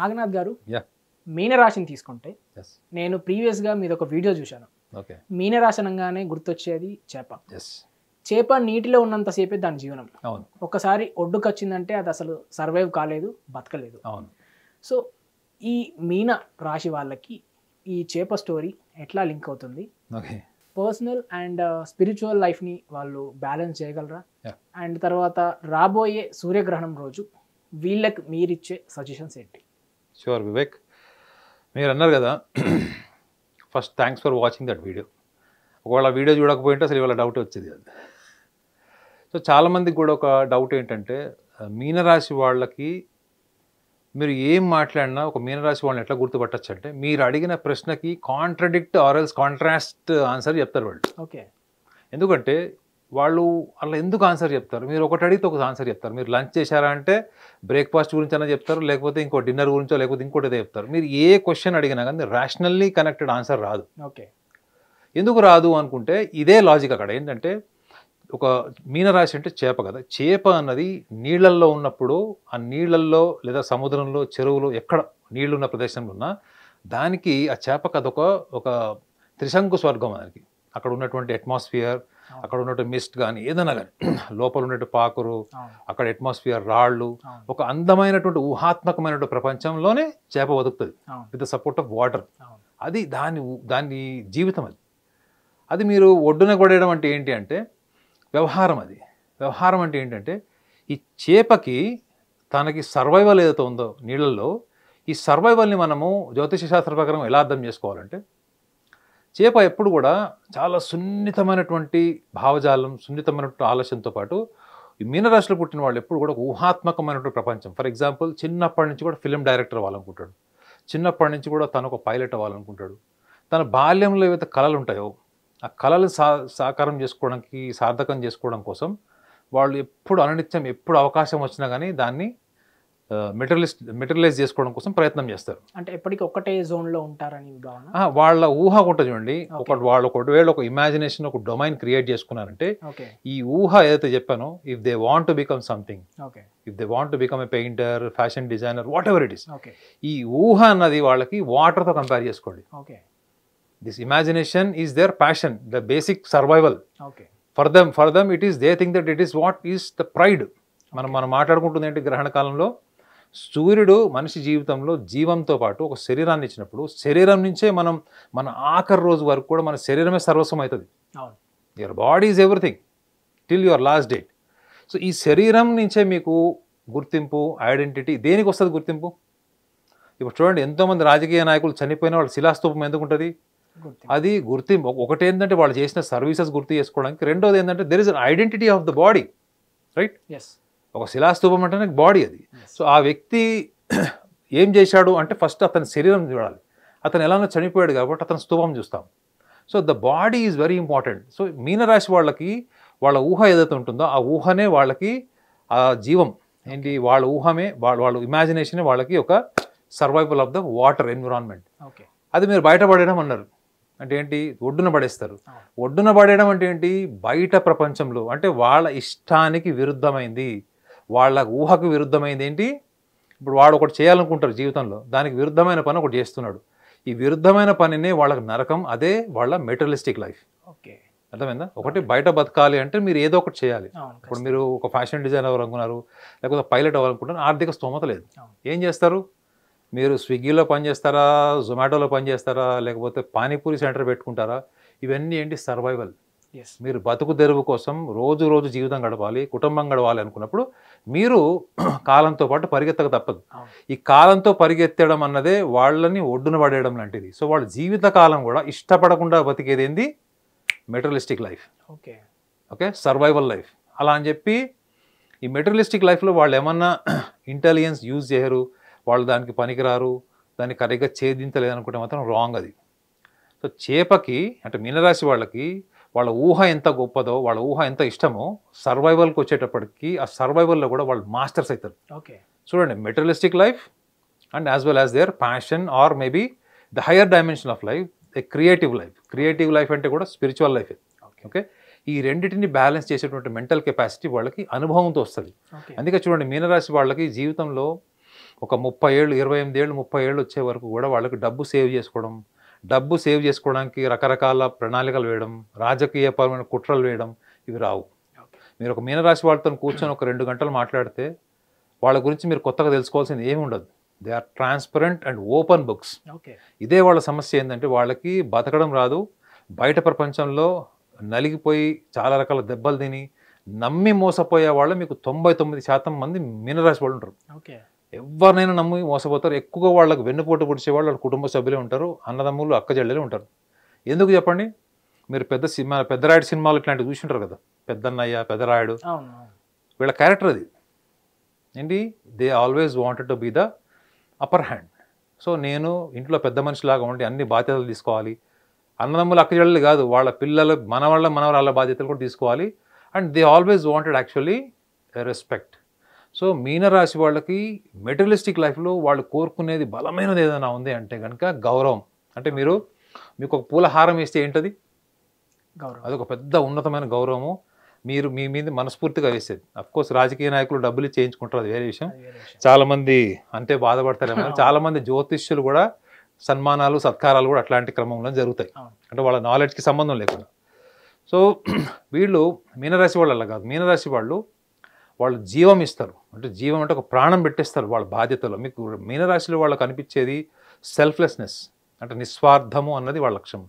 నాగనాథ్ గారు యా మీనరాశిని తీసుకుంటే ఎస్ నేను ప్రీవియస్గా మీద ఒక వీడియో చూశాను. ఓకే మీనరాశి అనగానే గుర్తొచ్చేది చేప. ఎస్ చేప నీటిలో ఉన్నంతసేపే దాని జీవనం. అవును ఒక్కసారి ఒడ్డుకు వచ్చిందంటే అది అసలు సర్వైవ్ కాలేదు, బతకలేదు. అవును సో ఈ మీన రాశి వాళ్ళకి ఈ చేప స్టోరీ ఎట్లా లింక్ అవుతుంది? ఓకే పర్సనల్ అండ్ స్పిరిచువల్ లైఫ్ని వాళ్ళు బ్యాలెన్స్ చేయగలరా? Yeah. అండ్ తర్వాత రాబోయే సూర్యగ్రహణం రోజు వీళ్ళకి మీరిచ్చే సజెషన్స్ ఏంటి? షూర్ వివేక్, మీరు అన్నారు కదా first thanks for watching that video. ఒకవేళ వీడియో చూడకపోయింటే అసలు ఇవాళ డౌట్ వచ్చేది అది. సో చాలామందికి కూడా ఒక డౌట్ ఏంటంటే మీనరాశి వాళ్ళకి మీరు ఏం మాట్లాడినా ఒక మీనరాశి వాళ్ళని ఎట్లా గుర్తుపట్టచ్చు అంటే మీరు అడిగిన ప్రశ్నకి కాంట్రడిక్ట్ ఆర్ఎల్స్ కాంట్రాస్ట్ ఆన్సర్ చెప్తారు వాళ్ళు. ఓకే, ఎందుకంటే వాళ్ళు అలా ఎందుకు ఆన్సర్ చెప్తారు? మీరు ఒకటి అడిగితే ఒక ఆన్సర్ చెప్తారు. మీరు లంచ్ చేశారా అంటే బ్రేక్ఫాస్ట్ గురించి అయినా చెప్తారు, లేకపోతే ఇంకో డిన్నర్ గురించో లేకపోతే ఇంకోటి ఏదో చెప్తారు. మీరు ఏ క్వశ్చన్ అడిగినా కానీ రేషనల్లీ కనెక్టెడ్ ఆన్సర్ రాదు. ఓకే, ఎందుకు రాదు అనుకుంటే ఇదే లాజిక్ అక్కడ ఏంటంటే, ఒక మీనరాశి అంటే చేప కదా. చేప అన్నది నీళ్ళల్లో ఉన్నప్పుడు ఆ నీళ్ళల్లో లేదా సముద్రంలో చెరువులో ఎక్కడ నీళ్లు ఉన్న ప్రదేశంలో ఉన్నా దానికి ఆ చేపకు అదొక ఒక త్రిశంకు స్వర్గం. దానికి అక్కడ ఉన్నటువంటి అట్మాస్ఫియర్, అక్కడ ఉన్నటువంటి మిస్ట్ కానీ ఏదైనా కానీ లోపల ఉన్నటువంటి పాకురు, అక్కడ అట్మాస్ఫియర్, రాళ్ళు, ఒక అందమైనటువంటి ఊహాత్మకమైనటువంటి ప్రపంచంలోనే చేప బతుకుతుంది with the support of water. అది దాని జీవితం. అది మీరు ఒడ్డున కొడేయడం అంటే ఏంటి అంటే వ్యవహారం. అది వ్యవహారం అంటే ఏంటంటే ఈ చేపకి తనకి సర్వైవల్ ఏదైతే ఉందో నీళ్ళల్లో, ఈ సర్వైవల్ని మనము జ్యోతిష శాస్త్ర ప్రకారం ఎలా అర్థం చేసుకోవాలంటే, చేప ఎప్పుడు కూడా చాలా సున్నితమైనటువంటి భావజాలం, సున్నితమైనటువంటి ఆలోచనతో పాటు ఈ మీనరాశిలో పుట్టిన వాళ్ళు ఎప్పుడు కూడా ఒక ఊహాత్మకమైనటువంటి ప్రపంచం. ఫర్ ఎగ్జాంపుల్ చిన్నప్పటి నుంచి కూడా ఫిలిం డైరెక్టర్ అవ్వాలనుకుంటాడు, చిన్నప్పటి నుంచి కూడా తను ఒక పైలట్ అవ్వాలనుకుంటాడు. తన బాల్యంలో ఏవైతే కళలు ఉంటాయో ఆ కళలు సాకారం చేసుకోవడానికి, సార్థకం చేసుకోవడం కోసం వాళ్ళు ఎప్పుడు అనునిత్యం ఎప్పుడు అవకాశం వచ్చినా కానీ దాన్ని మెటీరియలైజ్ చేసుకోవడం కోసం ప్రయత్నం చేస్తారు. అంటే ఎప్పటికీ ఒక్కటే జోన్లో ఉంటారని భావన. వాళ్ళ ఊహ ఉంటుంది చూడండి. వాళ్ళు ఒకవేళ ఒక ఇమాజినేషన్, ఒక డొమైన్ క్రియేట్ చేసుకున్నారంటే ఈ ఊహ ఏదైతే చెప్పానో, if they want to become something, if they want to become a painter, fashion designer, what ever it is, ఈ ఊహ అన్నది వాళ్ళకి వాటర్తో కంపేర్ చేసుకోండి. This imagination is their passion, the basic survival. For them it is, they think that it is what is the pride. మనం మాట్లాడుకుంటుంది ఏంటి, గ్రహణ కాలంలో సూర్యుడు మనిషి జీవితంలో జీవంతో పాటు ఒక శరీరాన్ని ఇచ్చినప్పుడు శరీరం నుంచే మన ఆఖరి రోజు వరకు కూడా మన శరీరమే సర్వస్వం అవుతుంది. Your body is everything till your last date. So ఈ శరీరం నుంచే మీకు గుర్తింపు, ఐడెంటిటీ. దేనికి వస్తుంది గుర్తింపు? ఇప్పుడు చూడండి, ఎంతోమంది రాజకీయ నాయకులు చనిపోయిన వాళ్ళు శిలాస్తూపం ఎందుకు ఉంటుంది? అది గుర్తింపు. ఒకటి ఏంటంటే వాళ్ళు చేసిన సర్వీసెస్ గుర్తు చేసుకోవడానికి, రెండోది ఏంటంటే there is an identity of the body, right? ఒక శిలాస్తూపం అంటే బాడీ అది. సో ఆ వ్యక్తి ఏం చేశాడు అంటే ఫస్ట్ అతని శరీరం చూడాలి. అతను ఎలానో చనిపోయాడు కాబట్టి అతని స్తూపం చూస్తాం. So the body is very important. So మీనరాశి వాళ్ళకి వాళ్ళ ఊహ ఏదైతే ఉంటుందో ఆ ఊహనే వాళ్ళకి ఆ జీవం ఏంటి, వాళ్ళ ఊహమే, వాళ్ళ ఇమాజినేషనే వాళ్ళకి ఒక survival of the water environment. అది మీరు బయటపడేయడం అన్నారు అంటే ఏంటి, ఒడ్డున పడేస్తారు. ఒడ్డున పడేయడం అంటే ఏంటి, బయట ప్రపంచంలో అంటే వాళ్ళ ఇష్టానికి విరుద్ధమైంది, వాళ్ళ ఊహకు విరుద్ధమైంది ఏంటి. ఇప్పుడు వాడు ఒకటి చేయాలనుకుంటారు జీవితంలో, దానికి విరుద్ధమైన పని ఒకటి చేస్తున్నాడు. ఈ విరుద్ధమైన పనినే వాళ్ళకి నరకం. అదే వాళ్ళ మెటీరియలిస్టిక్ లైఫ్. అర్థమైందా? ఒకటి బయట బతకాలి అంటే మీరు ఏదో ఒకటి చేయాలి. ఇప్పుడు మీరు ఒక ఫ్యాషన్ డిజైనర్ అవ్వాలనుకున్నారు, లేకపోతే పైలట్ అవ్వాలనుకుంటారు, ఆర్థిక స్తోమత లేదు, ఏం చేస్తారు? మీరు స్విగ్గీలో పనిచేస్తారా, జొమాటోలో పనిచేస్తారా, లేకపోతే పానీపూరి సెంటర్ పెట్టుకుంటారా? ఇవన్నీ ఏంటి, సర్వైవల్. మీరు బతుకు తెరువు కోసం రోజు రోజు జీవితం గడపాలి, కుటుంబం గడవాలి అనుకున్నప్పుడు మీరు కాలంతో పాటు పరిగెత్తక తప్పదు. ఈ కాలంతో పరిగెత్తడం అన్నదే వాళ్ళని ఒడ్డున పడేయడం లాంటిది. సో వాళ్ళ జీవిత కాలం కూడా ఇష్టపడకుండా బతికేది ఏంది, materialistic life. Okay, survival life. అలా అని చెప్పి ఈ మెటీరియలిస్టిక్ లైఫ్లో వాళ్ళు ఏమన్నా ఇంటెలిజెన్స్ యూజ్ చేయరు, వాళ్ళు దానికి పనికిరారు, దాన్ని కరెక్ట్గా ఛేదించలేదు అనుకుంటే మాత్రం రాంగ్ అది. సో చేపకి అంటే మీనరాశి వాళ్ళకి వాళ్ళ ఊహ ఎంత గొప్పదో, వాళ్ళ ఊహ ఎంత ఇష్టమో, సర్వైవల్కి వచ్చేటప్పటికి ఆ సర్వైవల్లో కూడా వాళ్ళు మాస్టర్స్ అవుతారు. చూడండి, materialistic life and as well as their passion or maybe the higher dimension of life, a creative life. Creative life అంటే కూడా స్పిరిచువల్ లైఫ్. ఓకే, ఈ రెండింటిని బ్యాలెన్స్ చేసేటువంటి మెంటల్ కెపాసిటీ వాళ్ళకి అనుభవంతో వస్తుంది. అందుకే చూడండి, మీనరాశి వాళ్ళకి జీవితంలో ఒక 30 ఏళ్ళు 28 ఏళ్ళు 30 ఏళ్ళు వచ్చే వరకు కూడా వాళ్ళకి డబ్బు సేవ్ చేసుకోవడానికి రకరకాల ప్రణాళికలు వేయడం, రాజకీయపరమైన కుట్రలు వేయడం ఇవి రావు. మీరు ఒక మీనరాశి వాళ్ళతో కూర్చొని ఒక 2 గంటలు మాట్లాడితే వాళ్ళ గురించి మీరు కొత్తగా తెలుసుకోవాల్సింది ఏమి ఉండదు. They are transparent and open books. ఇదే వాళ్ళ సమస్య ఏంటంటే వాళ్ళకి బతకడం రాదు, బయట ప్రపంచంలో నలిగిపోయి చాలా రకాల దెబ్బలు తిని నమ్మి మోసపోయే వాళ్ళు మీకు 99% మంది మీనరాశి వాళ్ళు ఉంటారు. ఎవరినైనా నమ్మి మోసపోతారు. ఎక్కువగా వాళ్ళకి వెన్నుపోటు పొడిచేవాళ్ళు వాళ్ళ కుటుంబ సభ్యులే ఉంటారు, అన్నదమ్ములు అక్కజెళ్ళలే ఉంటారు. ఎందుకు చెప్పండి? మీరు పెద్దరాయుడు సినిమాలు ఇట్లాంటివి చూసింటారు కదా, పెద్దన్నయ్య పెద్దరాయుడు, వీళ్ళ క్యారెక్టర్ అది ఏంటి, they always wanted to be the upper hand. So నేను ఇంట్లో పెద్ద మనిషిలాగా ఉండి అన్ని బాధ్యతలు తీసుకోవాలి, అన్నదమ్ములు అక్కజెళ్ళలు కాదు, వాళ్ళ పిల్లలు మనవరాళ్ళ బాధ్యతలు కూడా తీసుకోవాలి. And they always wanted actually respect. So మీనరాశి వాళ్ళకి మెటీరియలిస్టిక్ లైఫ్లో వాళ్ళు కోరుకునేది బలమైనది ఏదైనా ఉంది అంటే కనుక గౌరవం. అంటే మీకు ఒక పూల హారం వేస్తే ఏంటది? అదొక పెద్ద ఉన్నతమైన గౌరవము. మీరు మీ మీద మనస్ఫూర్తిగా వేసేది. అఫ్కోర్స్ రాజకీయ నాయకులు డబ్బులు చేయించుకుంటారు, అది వేరే విషయం. చాలామంది అంటే బాధపడతారేమో. చాలామంది జ్యోతిష్యులు కూడా సన్మానాలు సత్కారాలు కూడా అట్లాంటి క్రమంలో జరుగుతాయి, అంటే వాళ్ళ నాలెడ్జ్కి సంబంధం లేకుండా. సో వీళ్ళు మీనరాశి వాళ్ళు అలా కాదు. మీనరాశి వాళ్ళు జీవం ఇస్తారు, అంటే జీవం అంటే ఒక ప్రాణం పెట్టేస్తారు వాళ్ళ బాధ్యతలో. మీకు మీనరాశిలో వాళ్ళకి అనిపించేది సెల్ఫ్లెస్నెస్, అంటే నిస్వార్థము అన్నది వాళ్ళ లక్ష్యం.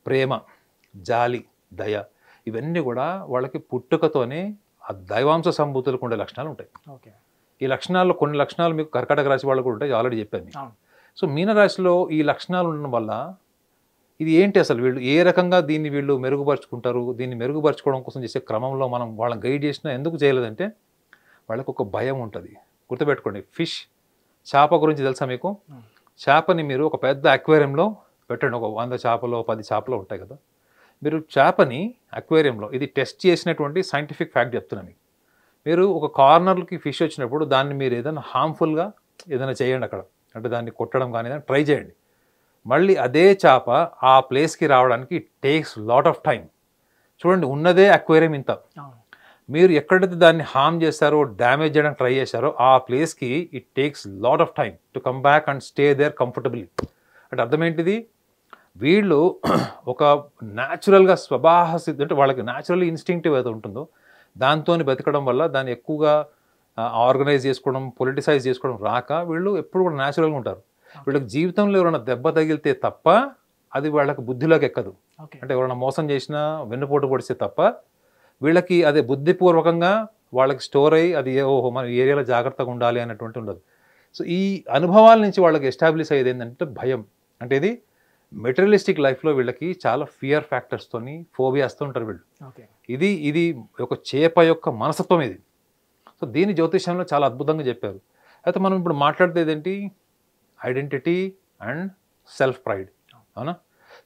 ప్రేమ, జాలి, దయ, ఇవన్నీ కూడా వాళ్ళకి పుట్టుకతోనే ఆ దైవాంశ సంభూతులకు ఉండే లక్షణాలు ఉంటాయి. ఈ లక్షణాల్లో కొన్ని లక్షణాలు మీకు కర్కాటక రాశి వాళ్ళు కూడా ఉంటాయి, ఆల్రెడీ చెప్పాను. సో మీనరాశిలో ఈ లక్షణాలు ఉండడం వల్ల ఇది ఏంటి అసలు, వీళ్ళు ఏ రకంగా దీన్ని వీళ్ళు మెరుగుపరుచుకుంటారు, దీన్ని మెరుగుపరచుకోవడం కోసం చేసే క్రమంలో మనం వాళ్ళని గైడ్ చేసినా ఎందుకు చేయలేదంటే వాళ్ళకు ఒక భయం ఉంటుంది. గుర్తుపెట్టుకోండి, ఫిష్, చేప గురించి తెలుసా మీకు? చేపని మీరు ఒక పెద్ద అక్వేరియంలో పెట్టండి, ఒక 100 చేపలు 10 చేపలు ఉంటాయి కదా. మీరు చేపని అక్వేరియంలో, ఇది టెస్ట్ చేసినటువంటి సైంటిఫిక్ ఫ్యాక్ట్ చెప్తున్నాను మీకు. మీరు ఒక కార్నర్కి ఫిష్ వచ్చినప్పుడు దాన్ని మీరు ఏదైనా హార్మ్ఫుల్గా ఏదైనా చేయండి అక్కడ, అంటే దాన్ని కొట్టడం కానీ ఏదైనా ట్రై చేయండి. మళ్ళీ అదే చేప ఆ ప్లేస్కి రావడానికి it takes lot of time. చూడండి, ఉన్నదే అక్వేరియం ఇంత, మీరు ఎక్కడైతే దాన్ని హార్మ్ చేస్తారో డ్యామేజ్ చేయడానికి ట్రై చేశారో ఆ ప్లేస్కి it takes lot of time to come back and stay there comfortably. అంటే అర్థం ఏంటిది, వీళ్ళు ఒక న్యాచురల్గా స్వభావసిద్ధి, అంటే వాళ్ళకి న్యాచురల్లీ ఇన్స్టింక్టివ్ ఏదో ఉంటుందో దాంతో బతకడం వల్ల దాన్ని ఎక్కువగా ఆర్గనైజ్ చేసుకోవడం, పొలిటిసైజ్ చేసుకోవడం రాక వీళ్ళు ఎప్పుడు కూడా న్యాచురల్గా ఉంటారు. వీళ్ళకి జీవితంలో ఎవరైనా దెబ్బ తగిలితే తప్ప అది వాళ్ళకి బుద్ధిలోకి ఎక్కదు. అంటే ఎవరైనా మోసం చేసినా వెన్నుపోటు పొడిస్తే తప్ప వీళ్ళకి అదే బుద్ధిపూర్వకంగా వాళ్ళకి స్టోర్ అయ్యి అది ఓహో మన ఏరియాలో జాగ్రత్తగా ఉండాలి అన్నటువంటి ఉండదు. సో ఈ అనుభవాల నుంచి వాళ్ళకి ఎస్టాబ్లిష్ అయ్యేది ఏంటంటే భయం. అంటే ఇది మెటీరియలిస్టిక్ లైఫ్లో వీళ్ళకి చాలా ఫియర్ ఫ్యాక్టర్స్తోని, ఫోబియాస్తో ఉంటారు వీళ్ళు. ఇది ఒక చేప యొక్క మనస్తత్వం ఇది. సో దీని జ్యోతిష్యంలో చాలా అద్భుతంగా చెప్పారు. అయితే మనం ఇప్పుడు మాట్లాడేది ఏంటి, ఐడెంటిటీ అండ్ సెల్ఫ్ ప్రైడ్, అవునా?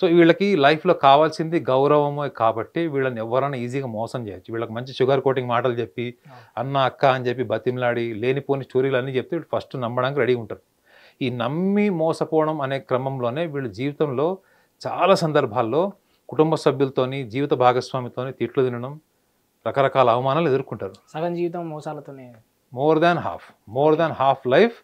సో వీళ్ళకి లైఫ్లో కావాల్సింది గౌరవమే కాబట్టి వీళ్ళని ఎవరైనా ఈజీగా మోసం చేయొచ్చు. వీళ్ళకి మంచి షుగర్ కోటింగ్ మాటలు చెప్పి అన్న అక్క అని చెప్పి బతిమలాడి లేనిపోని స్టోరీలు అన్నీ చెప్తే వీళ్ళు ఫస్ట్ నమ్మడానికి రెడీ ఉంటారు. ఈ నమ్మి మోసపోవడం అనే క్రమంలోనే వీళ్ళు జీవితంలో చాలా సందర్భాల్లో కుటుంబ సభ్యులతోని, జీవిత భాగస్వామితోని తిట్లు తినడం, రకరకాల అవమానాలు ఎదుర్కొంటారు. సగం జీవితం మోసాలతోనే, more than half life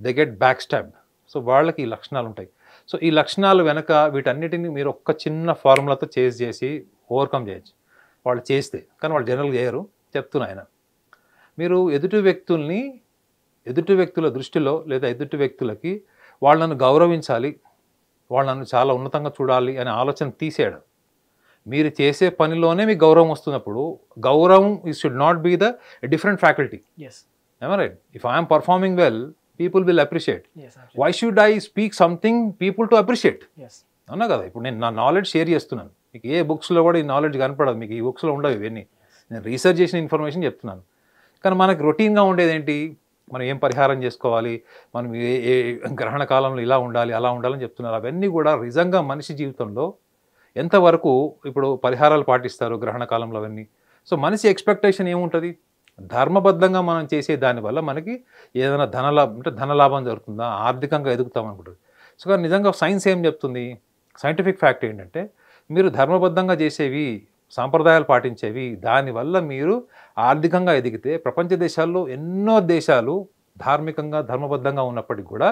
they get back stabbed. So వాళ్ళకి ఈ లక్షణాలు ఉంటాయి. సో ఈ లక్షణాలు వెనక వీటన్నిటిని మీరు ఒక్క చిన్న ఫార్ములాతో చేసి ఓవర్కమ్ చేయొచ్చు వాళ్ళు చేస్తే. కానీ వాళ్ళు జనరల్గా చేయరు, చెప్తున్నా ఆయన. మీరు ఎదుటి వ్యక్తుల దృష్టిలో లేదా ఎదుటి వ్యక్తులకి వాళ్ళను గౌరవించాలి, వాళ్ళను చాలా ఉన్నతంగా చూడాలి అనే ఆలోచన తీసేయడం. మీరు చేసే పనిలోనే మీకు గౌరవం వస్తున్నప్పుడు గౌరవం it should not be the different faculty. Right? If I'm performing well, people will appreciate. Why should I speak something people to appreciate? అవునా కదా? ఇప్పుడు నేను నా నాలెడ్జ్ షేర్ చేస్తున్నాను, మీకు ఏ బుక్స్లో కూడా ఈ నాలెడ్జ్ కనపడదు, మీకు ఈ బుక్స్లో ఉండవు ఇవన్నీ, నేను రీసెర్చ్ చేసిన ఇన్ఫర్మేషన్ చెప్తున్నాను. కానీ మనకు రొటీన్గా ఉండేది ఏంటి, మనం ఏం పరిహారం చేసుకోవాలి, మనం ఏ గ్రహణ కాలంలో ఇలా ఉండాలి అలా ఉండాలని చెప్తున్నారు. అవన్నీ కూడా నిజంగా మనిషి జీవితంలో ఎంతవరకు ఇప్పుడు పరిహారాలు పాటిస్తారు గ్రహణ కాలంలో అవన్నీ. సో మనిషి ఎక్స్పెక్టేషన్ ఏముంటుంది, ధర్మబద్ధంగా మనం చేసే దానివల్ల మనకి ఏదైనా ధనలాభం జరుగుతుందా, ఆర్థికంగా ఎదుగుతాం అనుకుంటుంది. సో కానీ నిజంగా సైన్స్ ఏం చెప్తుంది, సైంటిఫిక్ ఫ్యాక్ట్ ఏంటంటే మీరు ధర్మబద్ధంగా చేసేవి, సాంప్రదాయాలు పాటించేవి, దానివల్ల మీరు ఆర్థికంగా ఎదిగితే ప్రపంచ దేశాల్లో ఎన్నో దేశాలు ధార్మికంగా ధర్మబద్ధంగా ఉన్నప్పటికీ కూడా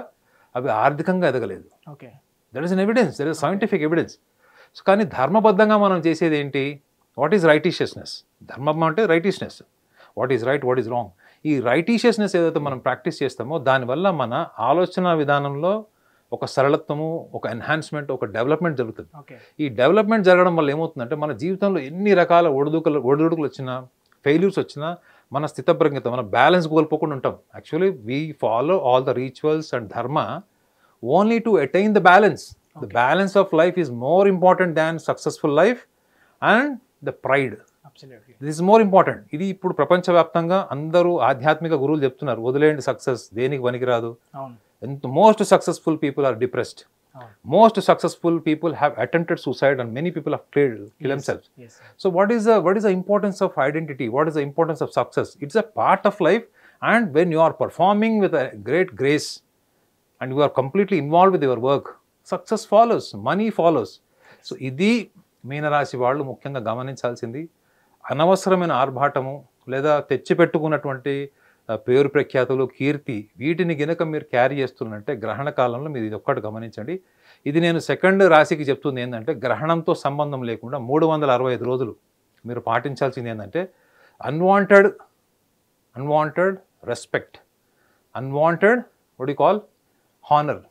అవి ఆర్థికంగా ఎదగలేదు. Okay, that is an evidence, that is scientific evidence. So కానీ ధర్మబద్ధంగా మనం చేసేది ఏంటి? What is righteousness? ధర్మం అంటే righteousness. What is right, what is wrong? ఈ రైటీషియస్నెస్ ఏదైతే మనం ప్రాక్టీస్ చేస్తామో దానివల్ల మన ఆలోచన విధానంలో ఒక సరళత్వము, ఒక ఎన్హాన్స్మెంట్, ఒక డెవలప్మెంట్ జరుగుతుంది. ఈ డెవలప్మెంట్ జరగడం వల్ల ఏమవుతుందంటే మన జీవితంలో ఎన్ని రకాల ఒడిదుడుకులు వచ్చినా, ఫెయిల్యూర్స్ వచ్చినా మన స్థితప్రజ్ఞత, మన బ్యాలెన్స్ కోల్పోకుండా ఉంటాం. Actually we follow all the rituals and dharma only to attain the balance. The balance of life is more important than successful life and the pride. This is more important. ఇది ఇప్పుడు ప్రపంచవ్యాప్తంగా అందరూ ఆధ్యాత్మిక గురువులు చెప్తున్నారు, వదిలేయండి సక్సెస్, దేనికి పనికిరాదు. Most successful people are depressed. Most successful people have attempted suicide and many people have killed themselves. So what is the importance of identity? What is the importance of success? It's a part of life, and when you are performing with a great grace and you are completely involved with your work, success follows, money follows. So ఇది మీనరాశి వాళ్ళు ముఖ్యంగా గమనించాల్సింది. అనవసరమైన ఆర్భాటము లేదా తెచ్చిపెట్టుకున్నటువంటి పేరు ప్రఖ్యాతులు, కీర్తి, వీటిని గనక మీరు క్యారీ చేస్తున్నట్టే గ్రహణ కాలంలో మీరు ఇది ఒక్కటి గమనించండి. ఇది నేను సెకండ్ రాశికి చెప్తుంది ఏంటంటే గ్రహణంతో సంబంధం లేకుండా 365 రోజులు మీరు పాటించాల్సింది ఏంటంటే unwanted respect, unwanted what you call honour.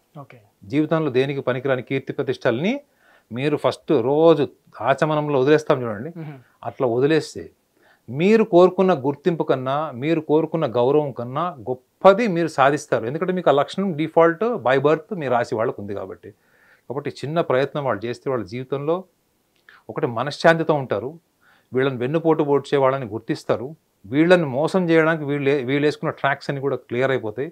జీవితంలో దేనికి పనికిరాని కీర్తి ప్రతిష్టల్ని మీరు ఫస్ట్ రోజు ఆచమనంలో వదిలేస్తాం చూడండి, అట్లా వదిలేస్తే మీరు కోరుకున్న గుర్తింపు కన్నా, మీరు కోరుకున్న గౌరవం కన్నా గొప్పది మీరు సాధిస్తారు. ఎందుకంటే మీకు ఆ లక్షణం డిఫాల్ట్ బై బర్త్ మీ రాశి వాళ్ళకు ఉంది కాబట్టి. చిన్న ప్రయత్నం వాళ్ళు చేస్తే వాళ్ళ జీవితంలో ఒకటి మనశ్శాంతితో ఉంటారు. వీళ్ళని వెన్నుపోటు పొడిచే వాళ్ళని గుర్తిస్తారు. వీళ్ళని మోసం చేయడానికి వీళ్ళు వేసుకున్న ట్రాక్స్ అన్ని కూడా క్లియర్ అయిపోతాయి.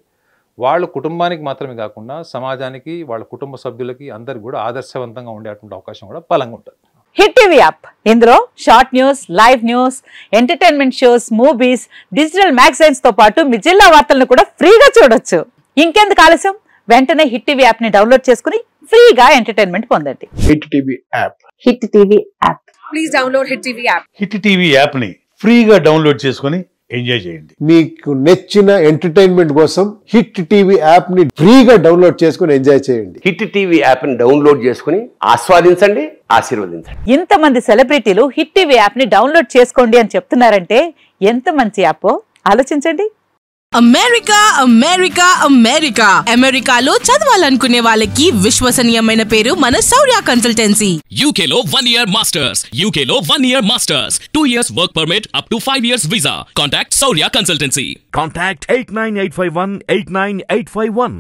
వాళ్ళ కుటుంబానికి మాత్రమే కాకుండా సమాజానికి, వాళ్ళ కుటుంబ సభ్యులకి అందరికి కూడా ఆదర్శవంతంగా ఉండేటువంటి అవకాశం కూడా బలంగా ఉంటుంది. హిట్ టీవీ యాప్, ఇందులో short news, live news, entertainment shows, movies, digital magazines తో పాటు మీ జిల్లా వార్తలను కూడా ఫ్రీగా చూడొచ్చు. ఇంకెందుకు ఆలస్యం, వెంటనే హిట్ టీవీ యాప్ ని డౌన్లోడ్ చేసుకుని ఫ్రీగా ఎంటర్టైన్మెంట్ పొందండి. Hit TV app, hit TV app, please download hit TV app. Hit TV app ని ఫ్రీగా డౌన్లోడ్ చేసుకుని ఎంజాయ్ చేయండి. మీకు నచ్చిన ఎంటర్టైన్మెంట్ కోసం హిట్ టీవీ యాప్ ని ఫ్రీగా డౌన్లోడ్ చేసుకుని ఎంజాయ్ చేయండి. హిట్ టీవీ యాప్ ని డౌన్లోడ్ చేసుకుని ఆస్వాదించండి, ఆశీర్వదించండి. ఇంతమంది సెలబ్రిటీలు హిట్ టీవీ యాప్ ని డౌన్లోడ్ చేసుకోండి అని చెప్తున్నారంటే ఎంత మంచి యాప్ ఆలోచించండి. అమెరికా అమెరికా అమెరికా అమెరికాలో చదవాలనుకునే వాళ్ళకి విశ్వసనీయమైన పేరు మన శౌర్య కన్సల్టెన్సీ. UK లో 1 year masters, UK లో 1 year masters, 2 years work permit up to 5 years visa. Contact Saurya Consultancy. Contact 89851 89851.